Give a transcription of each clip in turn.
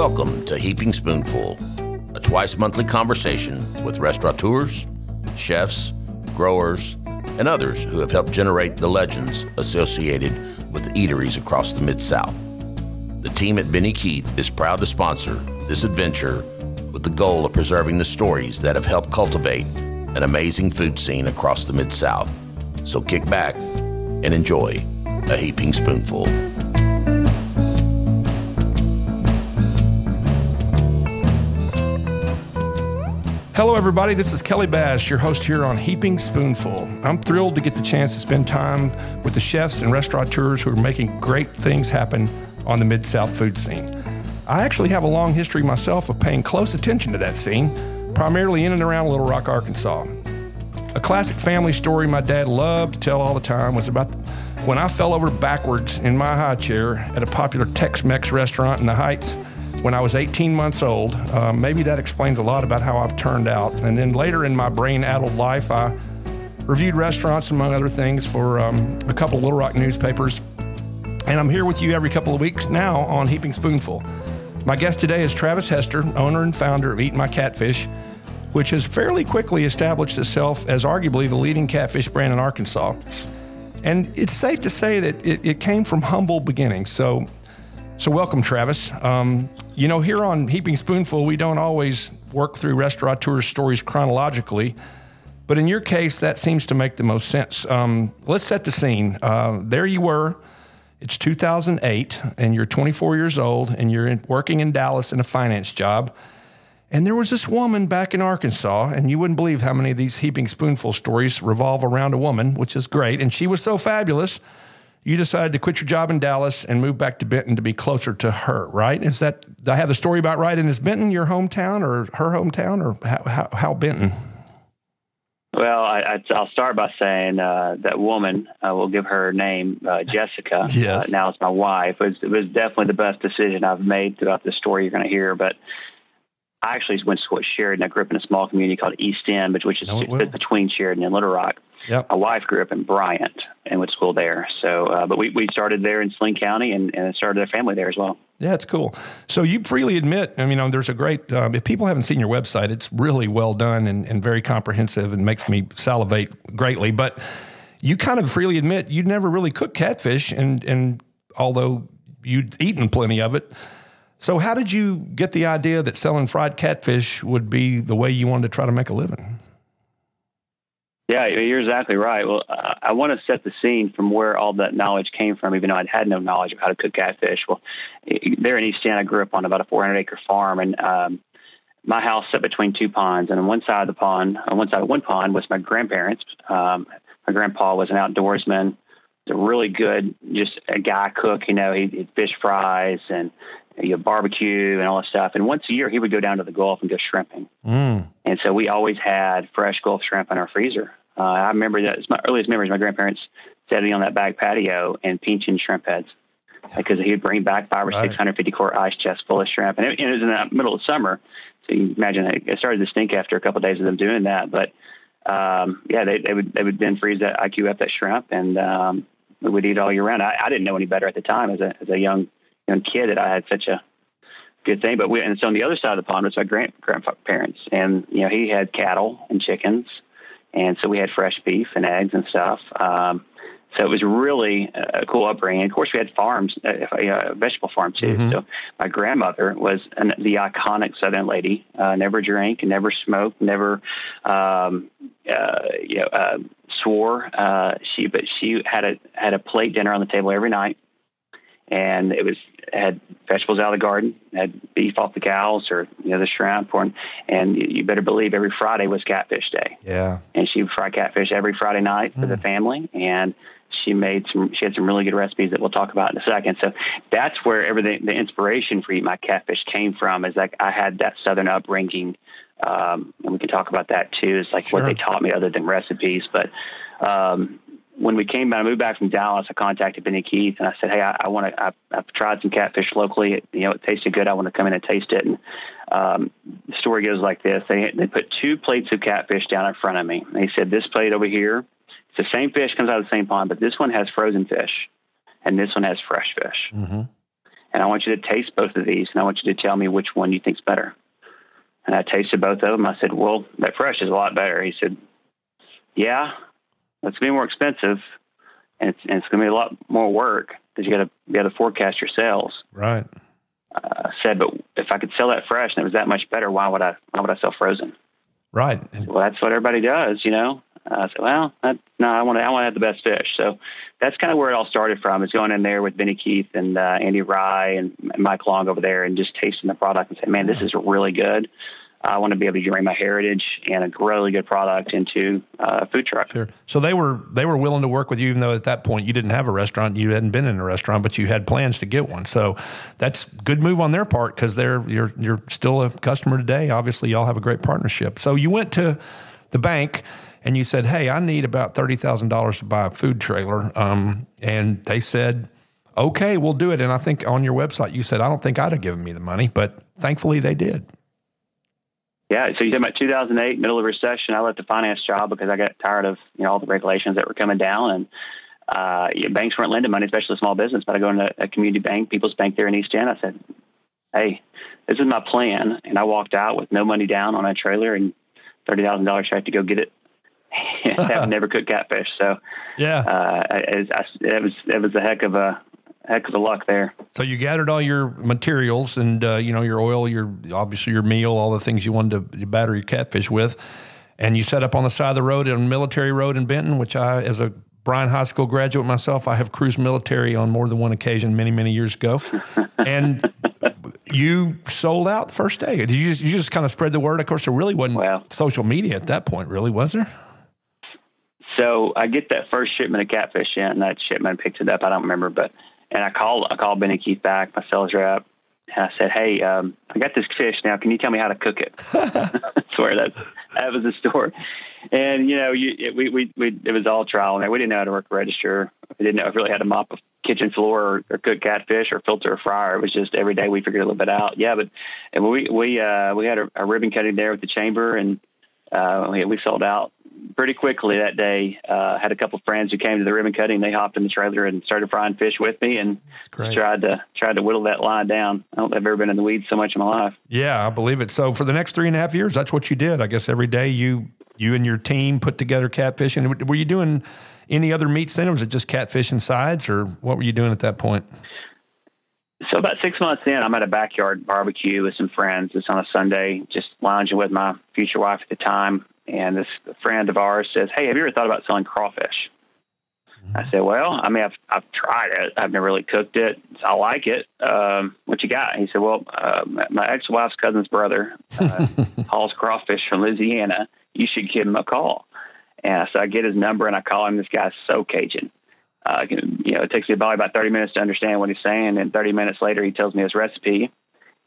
Welcome to Heaping Spoonful, a twice-monthly conversation with restaurateurs, chefs, growers, and others who have helped generate the legends associated with eateries across the Mid-South. The team at Benny Keith is proud to sponsor this adventure with the goal of preserving the stories that have helped cultivate an amazing food scene across the Mid-South. So kick back and enjoy a Heaping Spoonful. Hello, everybody. This is Kelly Bass, your host here on Heaping Spoonful. I'm thrilled to get the chance to spend time with the chefs and restaurateurs who are making great things happen on the Mid-South food scene. I actually have a long history myself of paying close attention to that scene, primarily in and around Little Rock, Arkansas. A classic family story my dad loved to tell all the time was about when I fell over backwards in my high chair at a popular Tex-Mex restaurant in the Heights when I was 18 months old. Maybe that explains a lot about how I've turned out. And then later in my brain-addled life, I reviewed restaurants, among other things, for a couple of Little Rock newspapers. And I'm here with you every couple of weeks now on Heaping Spoonful. My guest today is Travis Hester, owner and founder of Eat My Catfish, which has fairly quickly established itself as arguably the leading catfish brand in Arkansas. And it's safe to say that it came from humble beginnings. So welcome, Travis. You know, here on Heaping Spoonful, we don't always work through restaurateurs' stories chronologically, but in your case, that seems to make the most sense. Let's set the scene. There you were. It's 2008, and you're 24 years old, and you're working in Dallas in a finance job. And there was this woman back in Arkansas, and you wouldn't believe how many of these Heaping Spoonful stories revolve around a woman, which is great. And she was so fabulous, you decided to quit your job in Dallas and move back to Benton to be closer to her, right? Is that, do I have the story about right? And is Benton your hometown or her hometown, or how Benton? Well, I'll start by saying that woman, we'll give her name, Jessica. Yes. Now it's my wife. It was definitely the best decision I've made throughout the story you're going to hear. But I actually went to school at Sheridan. I grew up in a small community called East End, which is between Sheridan and Little Rock. Yep. My wife grew up in Bryant and went to school there. So, but we started there in Sling County and started a family there as well. Yeah, it's cool. So you freely admit, I mean, there's a great, if people haven't seen your website, it's really well done and very comprehensive and makes me salivate greatly. But you kind of freely admit you never really cooked catfish, and although you'd eaten plenty of it. So how did you get the idea that selling fried catfish would be the way you wanted to try to make a living? Yeah, you're exactly right. Well, I want to set the scene from where all that knowledge came from, even though I'd had no knowledge of how to cook catfish. Well, there in East End, I grew up on about a 400-acre farm, and my house sat between two ponds. And on one side of one pond was my grandparents. My grandpa was an outdoorsman, a really good, just a guy cook. You know, he'd fish fries and barbecue and all that stuff. And once a year, he would go down to the Gulf and go shrimping. And so we always had fresh Gulf shrimp in our freezer. I remember that it's my earliest memories. My grandparents sitting on that back patio and pinching shrimp heads because he would bring back 500 or 650 quart ice chest full of shrimp. And it was in the middle of summer. So you imagine it started to stink after a couple of days of them doing that. But they would then freeze that IQ up that shrimp, and we would eat all year round. I didn't know any better at the time as a young kid that I had such a good thing. And so on the other side of the pond was my grandparents, and he had cattle and chickens, and so we had fresh beef and eggs and stuff. So it was really a cool upbringing. Of course, we had farms, a vegetable farm too. Mm-hmm. So my grandmother was the iconic Southern lady. Never drank, never smoked, never swore. She had a plate dinner on the table every night. And it had vegetables out of the garden, had beef off the cows, or the shrimp, and you better believe every Friday was catfish day. Yeah. And she would fry catfish every Friday night for the family, and she had some really good recipes that we'll talk about in a second. So that's where the inspiration for Eat My Catfish came from. Is like I had that Southern upbringing, and we can talk about that too. It's like what they taught me other than recipes, but. When I moved back from Dallas, I contacted Benny Keith and I said, "Hey, I've tried some catfish locally. It tasted good. I want to come in and taste it." And the story goes like this: they put 2 plates of catfish down in front of me. And he said, "This plate over here, it's the same fish, comes out of the same pond, but this one has frozen fish, and this one has fresh fish." Mm-hmm. and I want you to taste both of these, and I want you to tell me which one you think's better. And I tasted both of them. I said, well, that fresh is a lot better. He said, yeah, it's going to be more expensive, and it's going to be a lot more work because you got to be able to forecast your sales. Right. I said, but if I could sell that fresh and it was that much better, why would I sell frozen? Right. Well, that's what everybody does, you know. I said, well, no, I want to have the best fish. So that's kind of where it all started from. Is going in there with Benny Keith and Andy Rye and Mike Long over there, and just tasting the product and saying, man, this is really good. I want to be able to bring my heritage and a really good product into a food truck. Sure. So they were willing to work with you, even though at that point you didn't have a restaurant, you hadn't been in a restaurant, but you had plans to get one. So that's a good move on their part, because you're still a customer today. Obviously, y'all have a great partnership. So you went to the bank and you said, hey, I need about $30,000 to buy a food trailer. And they said, okay, we'll do it. And I think on your website you said, I don't think I'd have given me the money, but thankfully they did. Yeah, so you said about 2008, middle of recession, I left the finance job because I got tired of all the regulations that were coming down, and banks weren't lending money, especially small business. But I go into a community bank, People's Bank there in East End. I said, "Hey, this is my plan," and I walked out with no money down on a trailer and $30,000 check to go get it. I've never cooked catfish, so yeah, it was a heck of a luck there. So you gathered all your materials and, your oil, obviously your meal, all the things you wanted to batter your catfish with. And you set up on the side of the road on Military Road in Benton, which I, as a Bryan High School graduate myself, I have cruised military on more than one occasion many, many years ago. And you sold out the first day. Did you just kind of spread the word? Of course, there really wasn't social media at that point, really, was there? So I get that first shipment of catfish in, and that shipment picked it up. I don't remember, and I called Benny Keith back, my sales rep, and I said, hey, I got this fish now. Can you tell me how to cook it? I swear that was the story. And, it was all trial. We didn't know how to work a register. We didn't know if we really had to mop a kitchen floor or cook catfish or filter a fryer. It was just every day we figured a little bit out. Yeah, but we had a ribbon cutting there with the chamber, and we sold out pretty quickly that day. Had a couple of friends who came to the ribbon cutting. They hopped in the trailer and started frying fish with me, and tried to whittle that line down. I don't think I've ever been in the weeds so much in my life. Yeah, I believe it. So for the next 3.5 years, that's what you did. I guess every day you and your team put together catfish. And were you doing any other meats then, or was it just catfish and sides, or what were you doing at that point? So about 6 months in, I'm at a backyard barbecue with some friends. It's on a Sunday, just lounging with my future wife at the time. And this friend of ours says, hey, have you ever thought about selling crawfish? I said, well, I mean, I've tried it. I've never really cooked it. I like it. What you got? He said, well, my ex-wife's cousin's brother hauls crawfish from Louisiana. You should give him a call. And so I get his number and I call him. This guy's so Cajun. It takes me probably about 30 minutes to understand what he's saying. And 30 minutes later, he tells me his recipe,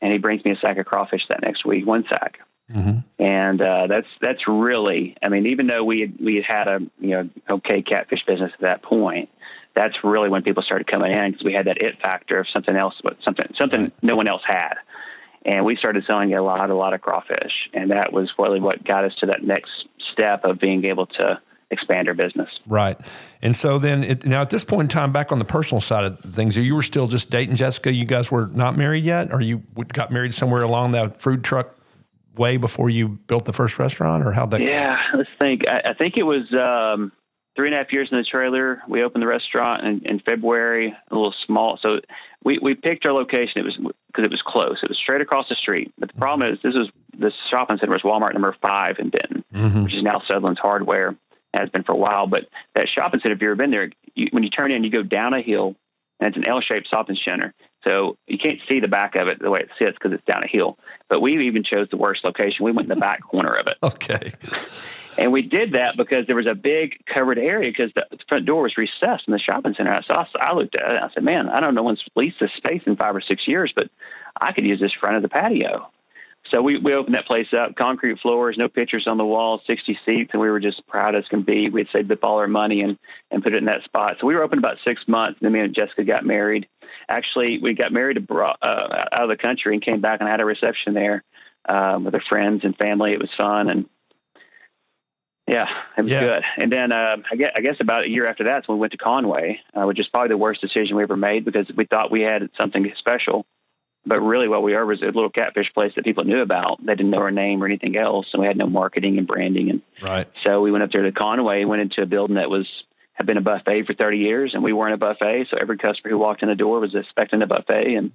and he brings me a sack of crawfish that next week, one sack. Mm-hmm. And that's really, I mean, even though we had a okay catfish business at that point, that's really when people started coming in, because we had that it factor of something else, but something no one else had. And we started selling a lot of crawfish, and that was really what got us to that next step of being able to expand our business. Right. And so then now at this point in time, back on the personal side of things, you were still just dating Jessica. You guys were not married yet, or you got married somewhere along that food truck way before you built the first restaurant, or how'd that go? Yeah, let's think. I think it was 3.5 years in the trailer. We opened the restaurant in February, a little small. So we picked our location. It was because it was close. It was straight across the street. But the problem is this shopping center was Walmart number 5 in Benton, mm-hmm. which is now Sutherland's Hardware. Has been for a while. But that shopping center, if you've ever been there, when you turn in, you go down a hill, and it's an L-shaped shopping center. So you can't see the back of it the way it sits because it's down a hill. But we even chose the worst location. We went in the back corner of it. Okay. And we did that because there was a big covered area because the front door was recessed in the shopping center. So I looked at it and I said, man, I don't know one's leased this space in 5 or 6 years, but I could use this front of the patio. So we opened that place up, concrete floors, no pictures on the wall, 60 seats, and we were just proud as can be. We'd saved up all our money and put it in that spot. So we were open about 6 months, and then me and Jessica got married. Actually, we got married out of the country and came back and had a reception there with our friends and family. It was fun. And Yeah, it was good. And then I guess about a year after that, when we went to Conway, which is probably the worst decision we ever made because we thought we had something special. But really what we were was a little catfish place that people knew about. They didn't know our name or anything else, and we had no marketing and branding. And right. So we went up there to Conway, went into a building that had been a buffet for 30 years, and we weren't a buffet, so every customer who walked in the door was expecting a buffet. And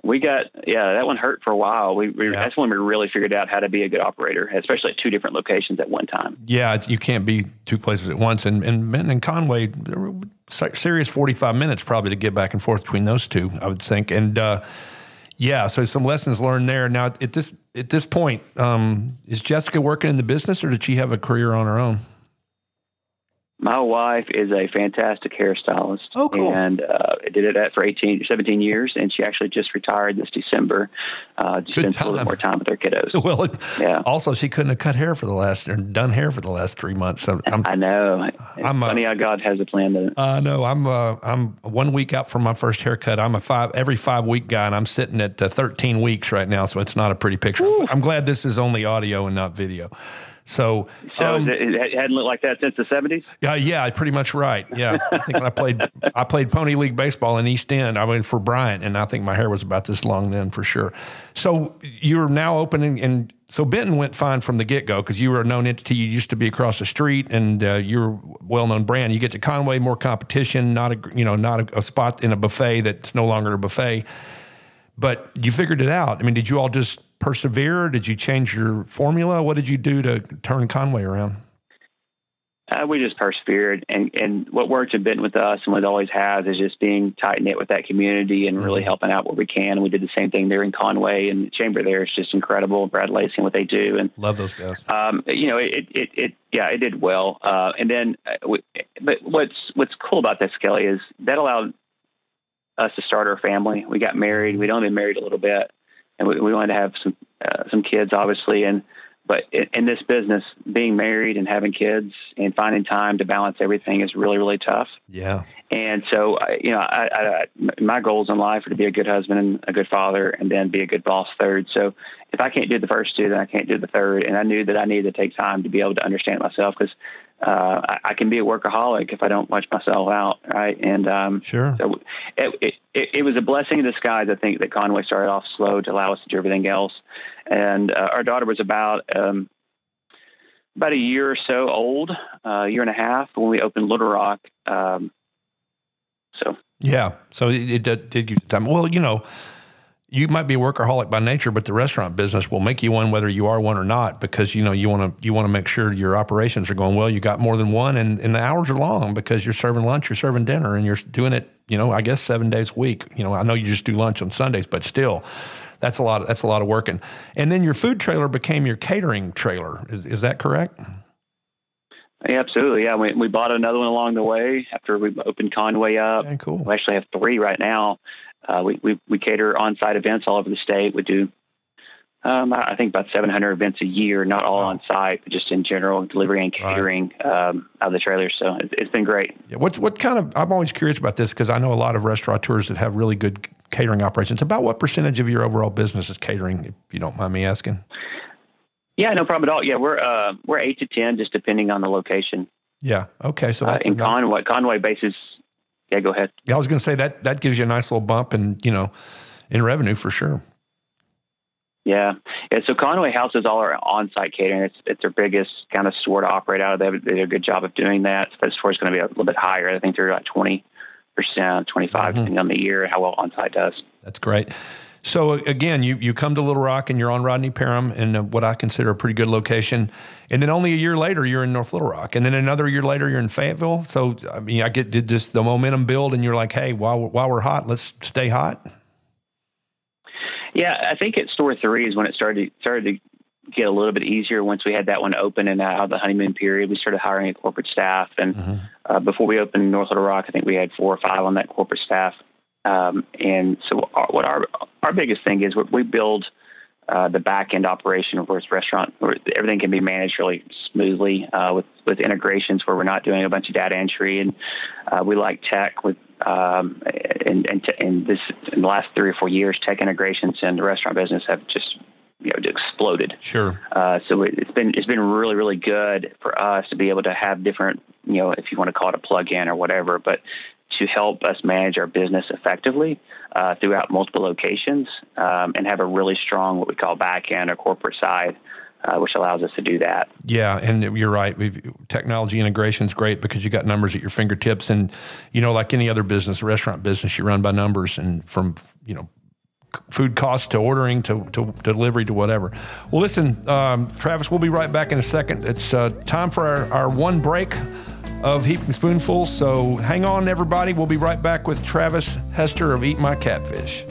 we got, that one hurt for a while. That's when we really figured out how to be a good operator, especially at two different locations at one time. Yeah, you can't be two places at once. And Benton and Conway, serious 45 minutes probably to get back and forth between those two, I would think. And so some lessons learned there. Now, at this point, is Jessica working in the business, or did she have a career on her own? My wife is a fantastic hairstylist. Oh, cool. And did that for 17 years, and she actually just retired this December. Just spent a little more time with her kiddos. Well, also, she couldn't have cut hair done hair for the last 3 months. So I know. It's funny how God has a plan. I know. I'm 1 week out from my first haircut. I'm every 5 week guy, and I'm sitting at 13 weeks right now, so it's not a pretty picture. Ooh. I'm glad this is only audio and not video. So it hadn't looked like that since the 70s? Yeah, pretty much right. Yeah, I think when I played Pony League baseball in East End, I went for Bryant, and I think my hair was about this long then for sure. So you're now opening, and so Benton went fine from the get-go because you were a known entity. You used to be across the street, and you're a well-known brand. You get to Conway, more competition, not a spot in a buffet that's no longer a buffet. But you figured it out. I mean, did you all just persevere? Did you change your formula? What did you do to turn Conway around? We just persevered, and what worked a bit with us and what it always has is just being tight-knit with that community and really helping out where we can. And we did the same thing there in Conway, and the chamber there is just incredible. Brad Lacey and what they do. And love those guys. It did well. And then, but what's cool about this, Kelly, is that allowed us to start our family. We got married. We'd only been married a little bit. And we wanted to have some kids, obviously. But in this business, being married and having kids and finding time to balance everything is really, really tough. Yeah. And so, my goals in life are to be a good husband and a good father, and then be a good boss third. So if I can't do the first two, then I can't do the third. And I knew that I needed to take time to be able to understand myself, because I can be a workaholic if I don't watch myself out, right? And sure. So it was a blessing in disguise, I think, that Conway started off slow to allow us to do everything else. And our daughter was about a year or so old, a year and a half, when we opened Little Rock. So it did give time. Well, you might be a workaholic by nature, but the restaurant business will make you one, whether you are one or not, because you want to make sure your operations are going well. You got more than one, and the hours are long because you're serving lunch, you're serving dinner, and you're doing it, I guess 7 days a week. I know you just do lunch on Sundays, but still, that's a lot of work. And then your food trailer became your catering trailer. Is that correct? Yeah, absolutely. Yeah, we bought another one along the way after we opened Conway up. Okay, cool. We actually have 3 right now. We cater on-site events all over the state. We do, I think, about 700 events a year, not all on-site, but just in general, delivery and catering out of the trailers. So it's been great. Yeah, what kind of, I'm always curious about this because I know a lot of restaurateurs that have really good catering operations. About what percentage of your overall business is catering, if you don't mind me asking? Yeah, no problem at all. Yeah, we're 8 to 10, just depending on the location. Yeah. Okay. So that's in Conway basis. Yeah, go ahead. Yeah, I was going to say that gives you a nice little bump in revenue for sure. Yeah. So Conway houses all our on-site catering. It's their biggest kind of store to operate out of. They do a good job of doing that. So that store is going to be a little bit higher. I think they're like 20%, 25%, depending on the year, how well on-site does. That's great. So again, you come to Little Rock and you're on Rodney Parham in what I consider a pretty good location. And then only a year later, you're in North Little Rock. And then another year later, you're in Fayetteville. So, I mean, did the momentum build and you're like, hey, while we're hot, let's stay hot? Yeah, I think at store 3 is when it started to get a little bit easier. Once we had that one open and out of the honeymoon period, we started hiring a corporate staff. And before we opened North Little Rock, I think we had 4 or 5 on that corporate staff. And so what our biggest thing is we build the back end operation of this restaurant where everything can be managed really smoothly with integrations where we're not doing a bunch of data entry, and we like tech with in the last 3 or 4 years, tech integrations in the restaurant business have just exploded. Sure. So it's been really, really good for us to be able to have different, if you want to call it a plug-in or whatever, but to help us manage our business effectively throughout multiple locations and have a really strong, what we call back end or corporate side, which allows us to do that. Yeah, and you're right. Technology integration is great because you got numbers at your fingertips, and like any other business, restaurant business, you run by numbers, and from food costs to ordering to delivery to whatever. Well, listen, Travis, we'll be right back in a second. It's time for our one break of Heaping Spoonful. So hang on, everybody. We'll be right back with Travis Hester of Eat My Catfish.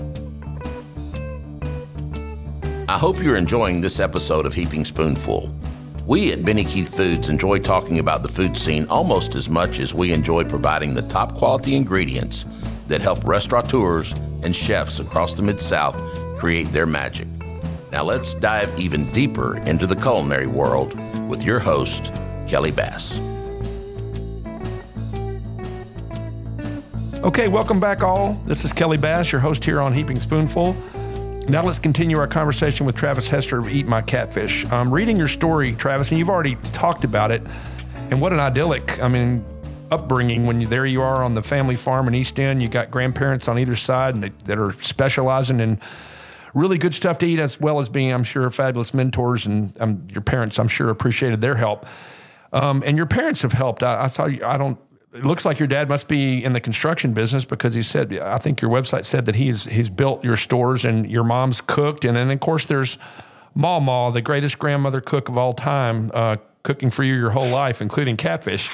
I hope you're enjoying this episode of Heaping Spoonful. We at Benny Keith Foods enjoy talking about the food scene almost as much as we enjoy providing the top quality ingredients that help restaurateurs and chefs across the Mid-South create their magic. Now let's dive even deeper into the culinary world with your host, Kelly Bass. Okay, welcome back all. This is Kelly Bass, your host here on Heaping Spoonful. Now let's continue our conversation with Travis Hester of Eat My Catfish. I'm reading your story, Travis, and you've already talked about it. And what an idyllic, upbringing when there you are on the family farm in East End. You got grandparents on either side and that are specializing in really good stuff to eat, as well as being, I'm sure, fabulous mentors. And your parents, I'm sure, appreciated their help. And your parents have helped. I saw you. It looks like your dad must be in the construction business because he said, I think your website said that he's built your stores and your mom's cooked. And then, of course, there's Mama, the greatest grandmother cook of all time, cooking for you your whole life, including catfish.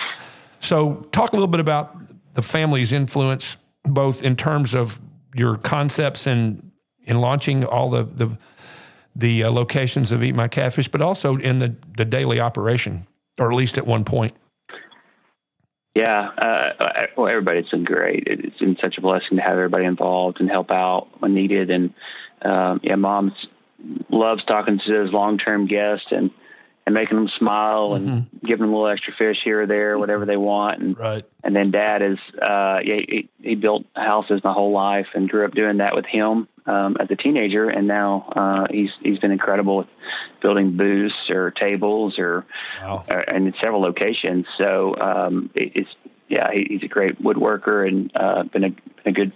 So talk a little bit about the family's influence, both in terms of your concepts and in launching all the locations of Eat My Catfish, but also in the daily operation, or at least at one point. Yeah, well, everybody's been great. It's been such a blessing to have everybody involved and help out when needed. And Mom loves talking to those long-term guests and making them smile and giving them a little extra fish here or there, whatever they want. And right. And then Dad is he built houses my whole life and grew up doing that with him as a teenager. And now he's been incredible with building booths or tables or and in several locations. So he's a great woodworker and been a good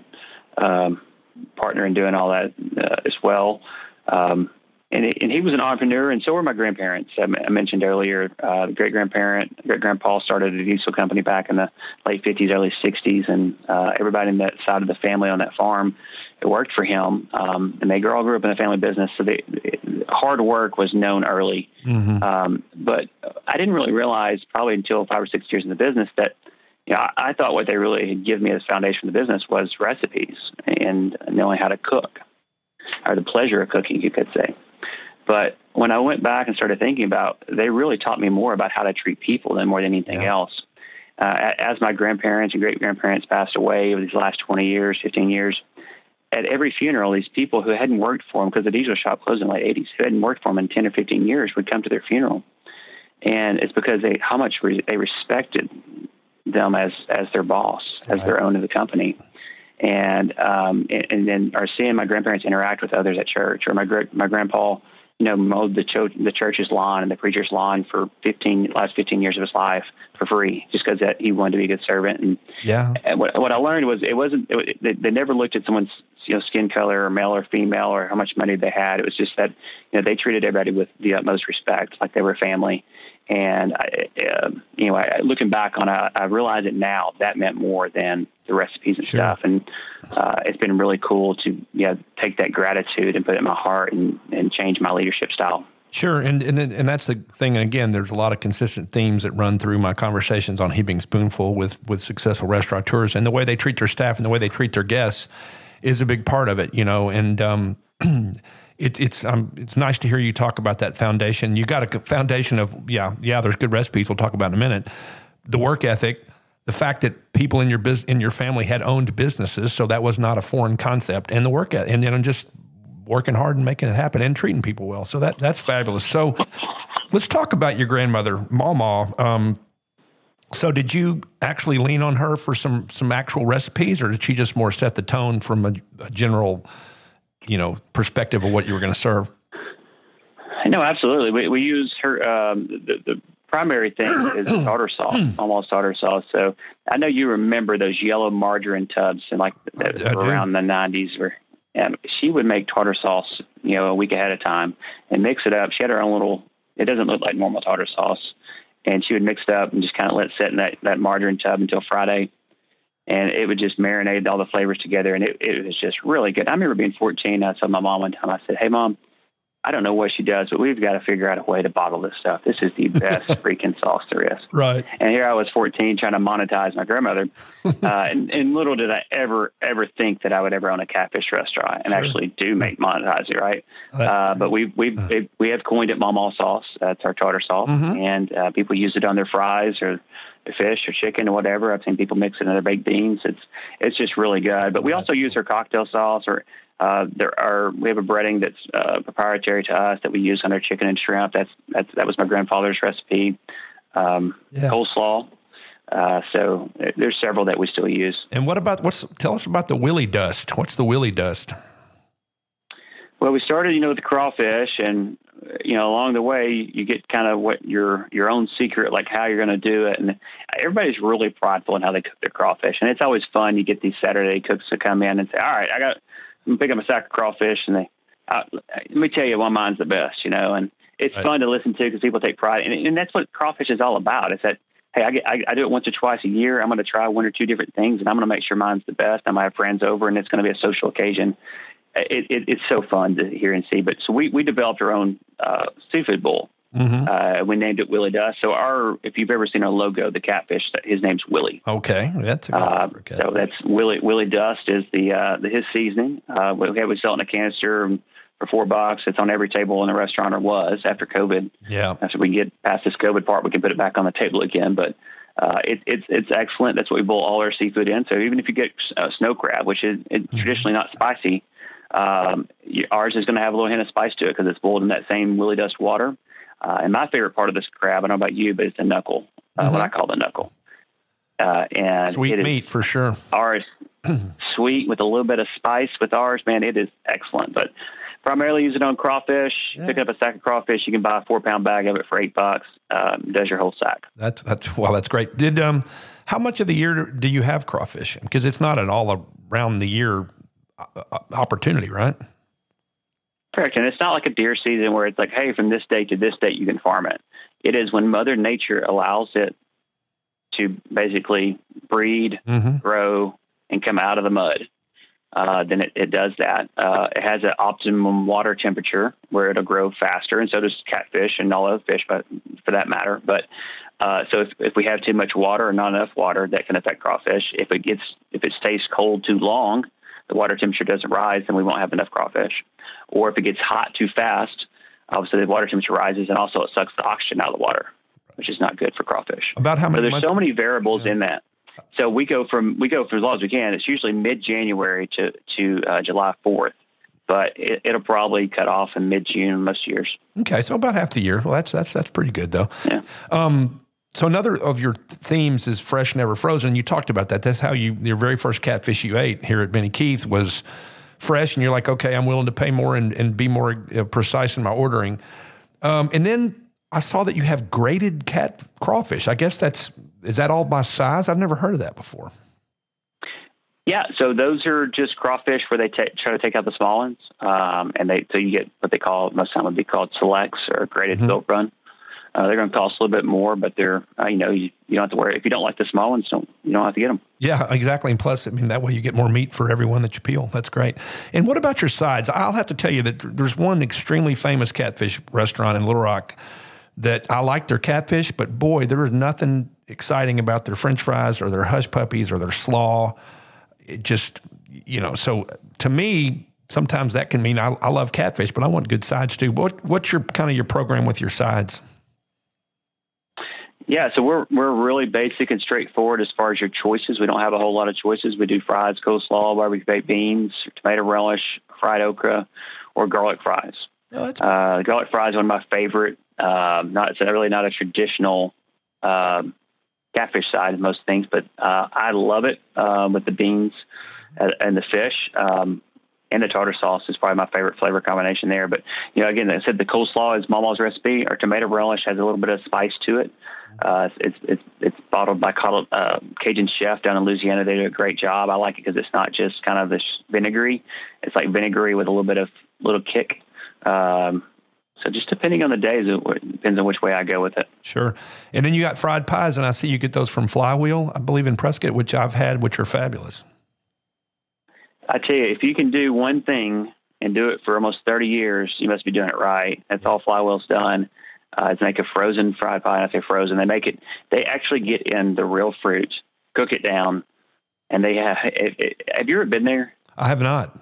partner in doing all that as well. And he was an entrepreneur, and so were my grandparents. I mentioned earlier, great-grandpa started a diesel company back in the late 50s, early 60s, and everybody in that side of the family on that farm, it worked for him. And they all grew up in a family business, so hard work was known early. But I didn't really realize, probably until 5 or 6 years in the business, that I thought what they really had given me as foundation of the business was recipes and knowing how to cook, or the pleasure of cooking, you could say. But when I went back and started thinking about, they really taught me more about how to treat people than more than anything else. As my grandparents and great-grandparents passed away over these last 20 years, 15 years, at every funeral, these people who hadn't worked for them, because the diesel shop closed in the late 80s, who hadn't worked for them in 10 or 15 years, would come to their funeral. And it's because how much they respected them as their boss, as their owner of the company. And then seeing my grandparents interact with others at church, or my grandpa, mowed the church's lawn and the preacher's lawn for last 15 years of his life for free, just because he wanted to be a good servant. And what I learned was they never looked at someone's skin color or male or female or how much money they had. It was just that they treated everybody with the utmost respect, like they were family. And looking back on it, I realize it now, that meant more than the recipes and stuff. And it's been really cool to take that gratitude and put it in my heart and change my leadership style. Sure, and that's the thing. And again, there's a lot of consistent themes that run through my conversations on Heaping Spoonful with successful restaurateurs, and the way they treat their staff and the way they treat their guests is a big part of it. And it's nice to hear you talk about that foundation. You got a foundation of there's good recipes. We'll talk about in a minute. The work ethic, the fact that people in your family had owned businesses, so that was not a foreign concept, and the work ethic, and then just working hard and making it happen and treating people well. So that's fabulous. So let's talk about your grandmother, Mama. So did you actually lean on her for some actual recipes, or did she just more set the tone from a general perspective of what you were going to serve? No, absolutely. We use her. The primary thing is tartar sauce, almost tartar sauce. So I know you remember those yellow margarine tubs and around the 90s where she would make tartar sauce, a week ahead of time and mix it up. She had her own little, it doesn't look like normal tartar sauce. And she would mix it up and just kind of let it sit in that margarine tub until Friday. And it would just marinate all the flavors together. And it was just really good. I remember being 14. I told my mom one time, I said, "Hey, Mom, I don't know what she does, but we've got to figure out a way to bottle this stuff. This is the best freaking sauce there is." Right. And here I was 14 trying to monetize my grandmother. And little did I ever think that I would ever own a catfish restaurant and actually do monetize it. Right. But we have coined it Mama sauce. That's our tartar sauce. And people use it on their fries or their fish or chicken or whatever. I've seen people mix it in their baked beans. It's just really good. But we also use her cocktail sauce or, we have a breading that's proprietary to us that we use on our chicken and shrimp. That was my grandfather's recipe. Coleslaw. So there's several that we still use. And tell us about the Willie dust. What's the Willie dust? Well, we started, with the crawfish, and along the way you get kind of what your own secret, like how you're going to do it. And everybody's really prideful in how they cook their crawfish, and it's always fun. You get these Saturday cooks to come in and say, "All right, I'm gonna pick up a sack of crawfish," and let me tell you why mine's the best, and it's fun to listen to because people take pride. And that's what crawfish is all about. It's that, hey, I do it once or twice a year. I'm going to try one or two different things, and I'm going to make sure mine's the best. I'm going to have friends over, and it's going to be a social occasion. It's so fun to hear and see. But so we developed our own seafood bowl. We named it Willie Dust. So if you've ever seen our logo, the catfish, his name's Willie. Okay, that's a good so that's Willie Dust is his seasoning. We sell it in a canister for $4. It's on every table in the restaurant, or was after COVID. Yeah. After we get past this COVID part, we can put it back on the table again. But it's excellent. That's what we boil all our seafood in. So even if you get snow crab, which is traditionally not spicy, ours is going to have a little hint of spice to it because it's boiled in that same Willie Dust water. And my favorite part of this crab, I don't know about you, but it's the knuckle, what I call the knuckle. And sweet meat for sure. Ours, sweet with a little bit of spice with ours, man, it is excellent. But primarily use it on crawfish. Pick up a sack of crawfish. You can buy a 4-pound bag of it for $8. Does your whole sack. That's great. How much of the year do you have crawfish? Because it's not an all around the year opportunity, right? Correct. And it's not like a deer season where it's like, hey, from this date to this date, you can farm it. It is when Mother Nature allows it to basically breed, grow, and come out of the mud. Then it does that. It has an optimum water temperature where it'll grow faster, and so does catfish and all other fish, but for that matter. But so if we have too much water or not enough water, that can affect crawfish. If it stays cold too long, the water temperature doesn't rise, then we won't have enough crawfish. Or if it gets hot too fast, obviously the water temperature rises, and also it sucks the oxygen out of the water, which is not good for crawfish. About how many? So there's so many variables in that. So we go for as long as we can. It's usually mid-January to July 4th, but it'll probably cut off in mid-June most years. Okay, so about half the year. Well, that's pretty good though. Yeah. So another of your themes is fresh, never frozen. You talked about that. That's how your very first catfish you ate here at Benny Keith was fresh, and you're like, okay, I'm willing to pay more and be more precise in my ordering. And then I saw that you have grated crawfish. I guess is that all by size? I've never heard of that before. Yeah, so those are just crawfish where they try to take out the small ones, and so you get what they call, most time would be called selects or grated silk run. They're going to cost a little bit more, but they're, you don't have to worry. If you don't like the small ones, you don't have to get them. Yeah, exactly. And plus, that way you get more meat for everyone that you peel. That's great. And what about your sides? I'll have to tell you that there's one extremely famous catfish restaurant in Little Rock that I like their catfish, but boy, there is nothing exciting about their French fries or their hush puppies or their slaw. It just, so to me, sometimes that can mean I love catfish, but I want good sides too. What's your program with your sides? Yeah, so we're really basic and straightforward as far as your choices. We don't have a whole lot of choices. We do fries, coleslaw, barbecue baked beans, tomato relish, fried okra, or garlic fries. Oh, garlic fries is one of my favorite. It's really not a traditional catfish side of most things, but I love it with the beans and the fish. and the tartar sauce is probably my favorite flavor combination there. But, again, I said the coleslaw is Mama's recipe. Our tomato relish has a little bit of spice to it. It's bottled by Cajun Chef down in Louisiana. They do a great job. I like it because it's not just kind of this vinegary. It's like vinegary with a little bit of little kick. So just depending on the days, it depends on which way I go with it. Sure. And then you got fried pies, and I see you get those from Flywheel, I believe, in Prescott, which I've had, which are fabulous. I tell you, if you can do one thing and do it for almost 30 years, you must be doing it right. That's all Flywheel's done. Is make a frozen fried pie. And I say frozen. They actually get in the real fruit, cook it down, and they have you ever been there? I have not.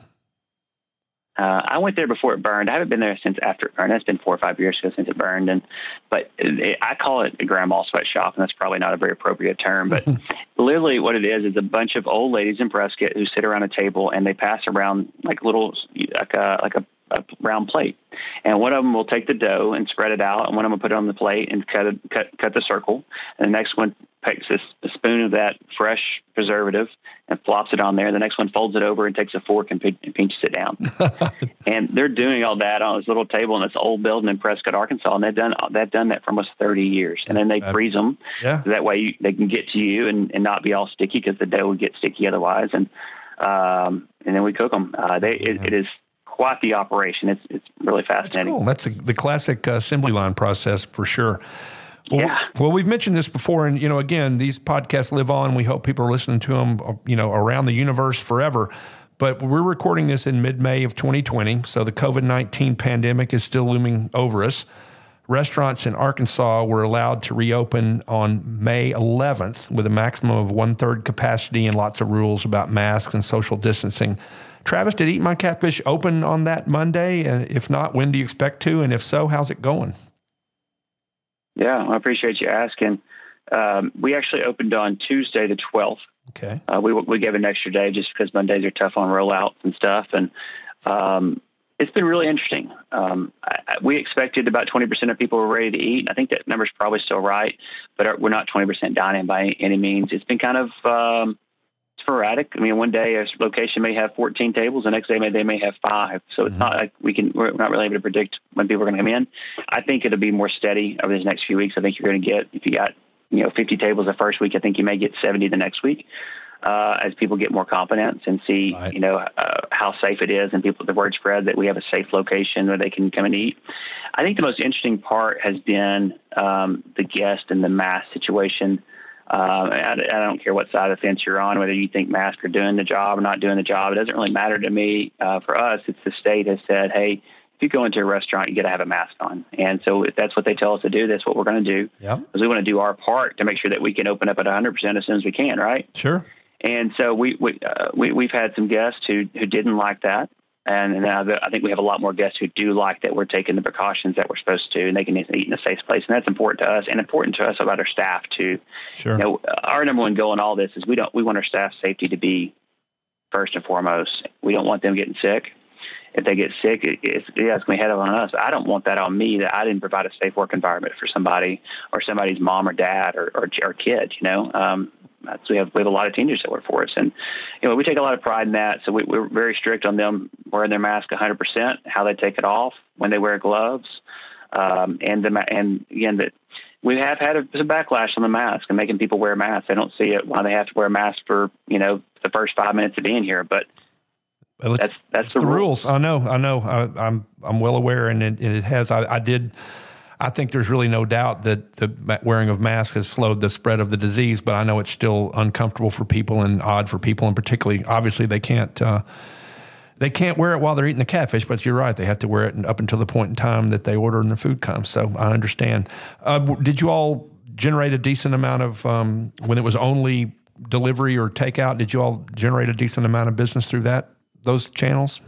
I went there before it burned. I haven't been there since after it burned. That's been 4 or 5 years ago since it burned. But I call it a grandma sweatshop, and that's probably not a very appropriate term. But literally what it is a bunch of old ladies in Prescott who sit around a table, and they pass around like a round plate. And one of them will take the dough and spread it out, and one of them will put it on the plate and cut the circle. And the next one takes a spoon of that fresh preservative and flops it on there. The next one folds it over and takes a fork and pinches it down. And they're doing all that on this little table in this old building in Prescott, Arkansas. And they've done that for almost 30 years. And then they freeze them. Yeah. So that way they can get to you and not be all sticky, because the dough would get sticky otherwise. And then we cook them. It is quite the operation. It's really fascinating. That's cool. That's the classic assembly line process for sure. Well, yeah. Well, we've mentioned this before, and, again, these podcasts live on. We hope people are listening to them, around the universe forever. But we're recording this in mid-May of 2020, so the COVID-19 pandemic is still looming over us. Restaurants in Arkansas were allowed to reopen on May 11th with a maximum of 1/3 capacity and lots of rules about masks and social distancing. Travis, did Eat My Catfish open on that Monday? And if not, when do you expect to? And if so, how's it going? Yeah, I appreciate you asking. We actually opened on Tuesday, the 12th. Okay. We gave an extra day just because Mondays are tough on rollouts and stuff. And it's been really interesting. We expected about 20% of people were ready to eat. And I think that number's probably still right, but we're not 20% dining by any means. It's been kind of sporadic. I mean, one day a location may have 14 tables, the next day they may have 5. So it's not like we're not really able to predict when people are going to come in. I think it'll be more steady over these next few weeks. I think you're going to get, if you got 50 tables the first week, I think you may get 70 the next week, as people get more confidence and see how safe it is, and the word spread that we have a safe location where they can come and eat. I think the most interesting part has been the guest and the mask situation. I don't care what side of the fence you're on, whether you think masks are doing the job or not doing the job. It doesn't really matter to me. For us, it's the state has said, hey, if you go into a restaurant, you got to have a mask on. And so if that's what they tell us to do, that's what we're going to do. Yep. Because we want to do our part to make sure that we can open up at 100% as soon as we can, right? Sure. And so we've had some guests who didn't like that. And I think we have a lot more guests who do like that we're taking the precautions that we're supposed to, and they can eat in a safe place. And that's important to us, and important to us about our staff too. Sure. Our number one goal in all this is we want our staff safety to be first and foremost. We don't want them getting sick. If they get sick, it's going to be head on us. I don't want that on me, that I didn't provide a safe work environment for somebody or somebody's mom or dad or kid, we have a lot of teenagers that work for us, and we take a lot of pride in that. So we're very strict on them wearing their mask 100%, how they take it off, when they wear gloves, and again that we have had some backlash on the mask and making people wear masks. I don't see it why they have to wear a mask for the first 5 minutes of being here, but that's the rules. I know. I'm well aware, and it has. I think there's really no doubt that the wearing of masks has slowed the spread of the disease, but I know it's still uncomfortable for people and odd for people, and particularly, obviously, they can't wear it while they're eating the catfish, but you're right, they have to wear it up until the point in time that they order and the food comes, so I understand. Did you all generate a decent amount of, when it was only delivery or takeout, did you all generate a decent amount of business through those channels?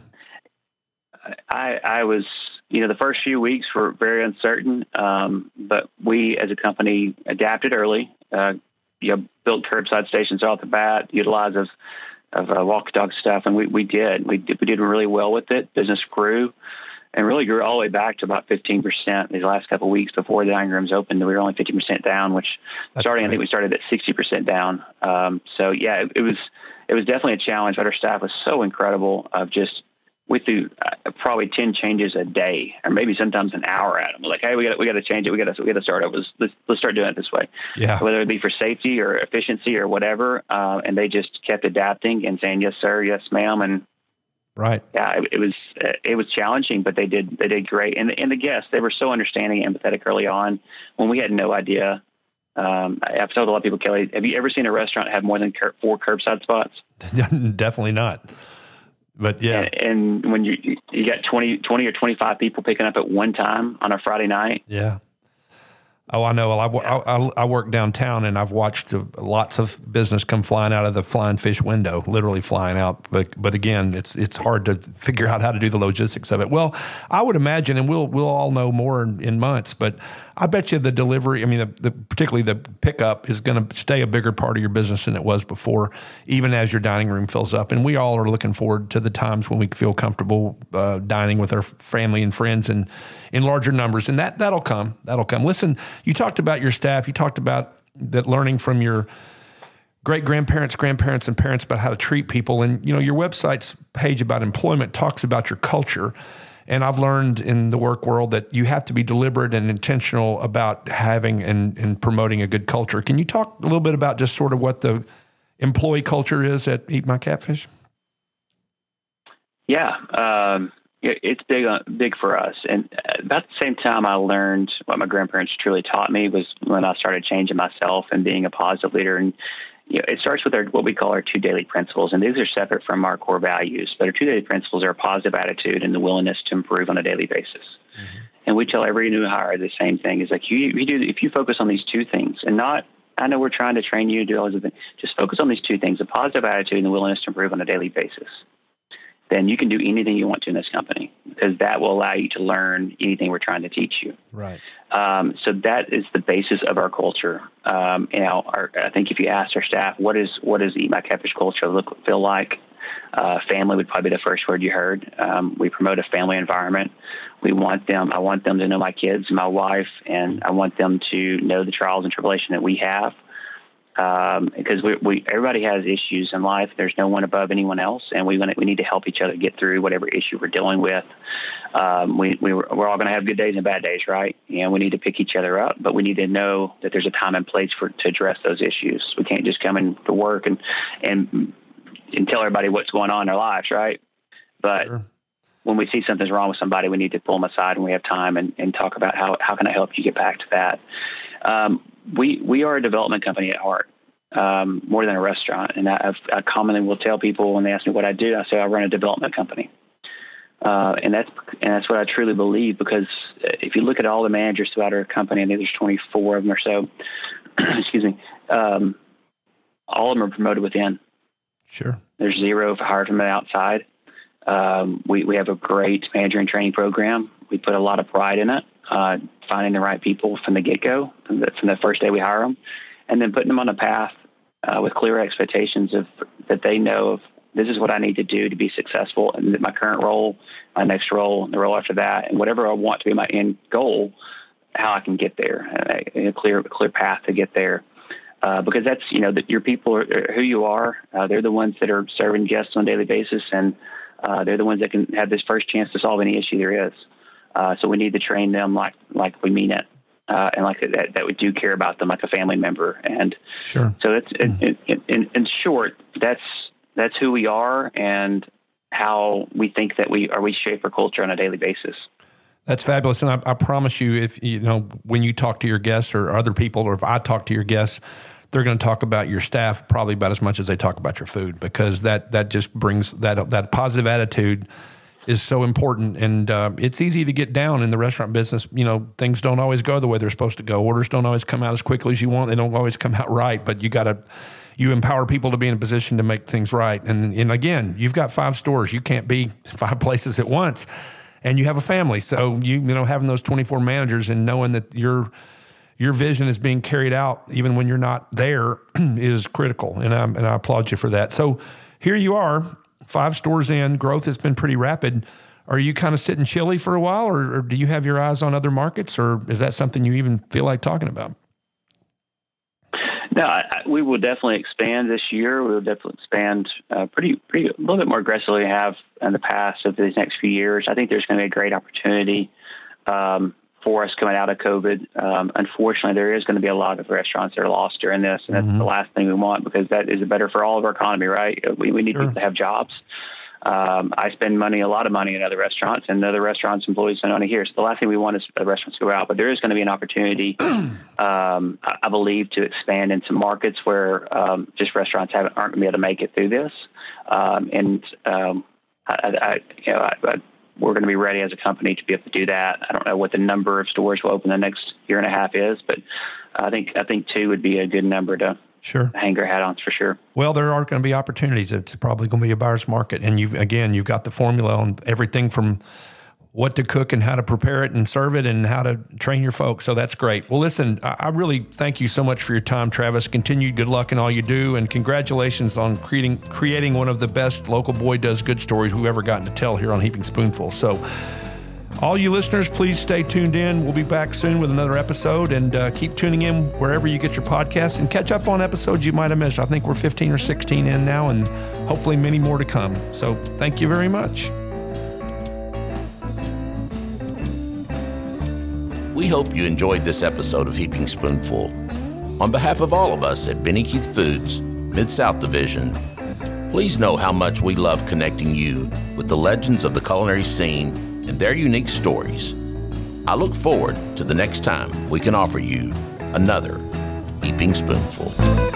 I was, the first few weeks were very uncertain, but we as a company adapted early, built curbside stations off the bat, utilized of walk-dog stuff, and we did really well with it. Business grew and really grew all the way back to about 15% these last couple of weeks before the dining rooms opened. We were only 50% down, which I think we started at 60% down. So yeah, it was definitely a challenge, but our staff was so incredible of just we threw probably 10 changes a day, or maybe sometimes an hour at them. We're like, hey, we got to change it. We got to start over. Let's start doing it this way. Yeah. Whether it be for safety or efficiency or whatever. And they just kept adapting and saying, yes, sir. Yes, ma'am. And right. Yeah, it was challenging, but they did great. And the guests, they were so understanding and empathetic early on when we had no idea. I've told a lot of people, Kelly, have you ever seen a restaurant have more than 4 curbside spots? Definitely not. But yeah. And when you got 20 or 25 people picking up at one time on a Friday night. Yeah. Oh, I know. Well, I work downtown, and I've watched lots of business come flying out of the flying fish window, literally flying out. But again, it's hard to figure out how to do the logistics of it. Well, I would imagine, and we'll all know more in months, but I bet you the delivery, I mean, particularly the pickup is going to stay a bigger part of your business than it was before, even as your dining room fills up. And we all are looking forward to the times when we feel comfortable dining with our family and friends and in larger numbers. And that'll come. That'll come. Listen, you talked about your staff. You talked about that learning from your great-grandparents, grandparents, and parents about how to treat people. And, you know, your website's page about employment talks about your culture. And I've learned in the work world that you have to be deliberate and intentional about having and promoting a good culture. Can you talk a little bit about just sort of what the employee culture is at Eat My Catfish? Yeah, it's big for us. And about the same time I learned what my grandparents truly taught me was when I started changing myself and being a positive leader. And it starts with what we call our 2 daily principles. And these are separate from our core values. But our 2 daily principles are a positive attitude and the willingness to improve on a daily basis. Mm-hmm. And we tell every new hire the same thing. Is like, if you focus on these 2 things and not, I know we're trying to train you to do all these things, just focus on these 2 things, a positive attitude and the willingness to improve on a daily basis. Then you can do anything you want to in this company, because that will allow you to learn anything we're trying to teach you. Right. So that is the basis of our culture. I think if you asked our staff, what does Eat My Catfish culture feel like? Family would probably be the first word you heard. We promote a family environment. I want them to know my kids and my wife, and I want them to know the trials and tribulation that we have. Because everybody has issues in life. There's no one above anyone else, and we need to help each other get through whatever issue we're dealing with. We're all going to have good days and bad days, right? And we need to pick each other up, but we need to know that there's a time and place to address those issues. We can't just come in to work and tell everybody what's going on in their lives, right? But sure. When we see something's wrong with somebody, we need to pull them aside when we have time and talk about how can I help you get back to that. We are a development company at heart, more than a restaurant. And I commonly will tell people when they ask me what I do, I say I run a development company. And that's what I truly believe, because if you look at all the managers throughout our company, I think there's 24 of them or so, excuse me, all of them are promoted within. Sure. There's 0 hired from the outside. We have a great manager and training program. We put a lot of pride in it. Finding the right people from the get-go, from the first day we hire them, and then putting them on a path with clear expectations that they know of, this is what I need to do to be successful in my current role, my next role, the role after that, and whatever I want to be my end goal, how I can get there, a clear path to get there. Because that's, that your people are who you are. They're the ones that are serving guests on a daily basis, and they're the ones that can have this first chance to solve any issue there is. So we need to train them like we mean it, and like that we do care about them like a family member. And sure. So that's in short, that's who we are and how we think that we shape our culture on a daily basis. That's fabulous. And I promise you, if when you talk to your guests or other people, or if I talk to your guests, they're going to talk about your staff probably about as much as they talk about your food, because that just brings that positive attitude is so important. And it's easy to get down in the restaurant business. Things don't always go the way they're supposed to go. Orders don't always come out as quickly as you want. They don't always come out right, but you empower people to be in a position to make things right. And again, you've got 5 stores. You can't be 5 places at once, and you have a family. So having those 24 managers and knowing that your vision is being carried out even when you're not there is critical. And I applaud you for that. So here you are, 5 stores in, growth has been pretty rapid. Are you kind of sitting chilly for a while, or do you have your eyes on other markets, or is that something you even feel like talking about? No, we will definitely expand this year. We will definitely expand a little bit more aggressively than we have in the past of these next few years. I think there's going to be a great opportunity for us coming out of COVID. Unfortunately, there is going to be a lot of restaurants that are lost during this, and that's the last thing we want, because that is better for all of our economy, right? We need people to have jobs. I spend a lot of money in other restaurants, and other restaurants' employees spend money here. So the last thing we want is the restaurants to go out. But there is going to be an opportunity, I believe, to expand in some markets where just restaurants aren't going to be able to make it through this. We're going to be ready as a company to be able to do that. I don't know what the number of stores will open the next year and a half is, but I think 2 would be a good number to hang your hat on for sure. Well, there are going to be opportunities. It's probably going to be a buyer's market. And you've got the formula on everything from what to cook and how to prepare it and serve it and how to train your folks. So that's great. Well, listen, I really thank you so much for your time, Travis. Continued good luck in all you do. And congratulations on creating one of the best local boy does good stories we've ever gotten to tell here on Heaping Spoonful. So all you listeners, please stay tuned in. We'll be back soon with another episode, and keep tuning in wherever you get your podcast and catch up on episodes you might have missed. I think we're 15 or 16 in now, and hopefully many more to come. So thank you very much. We hope you enjoyed this episode of Heaping Spoonful. On behalf of all of us at Benny Keith Foods, Mid-South Division, please know how much we love connecting you with the legends of the culinary scene and their unique stories. I look forward to the next time we can offer you another Heaping Spoonful.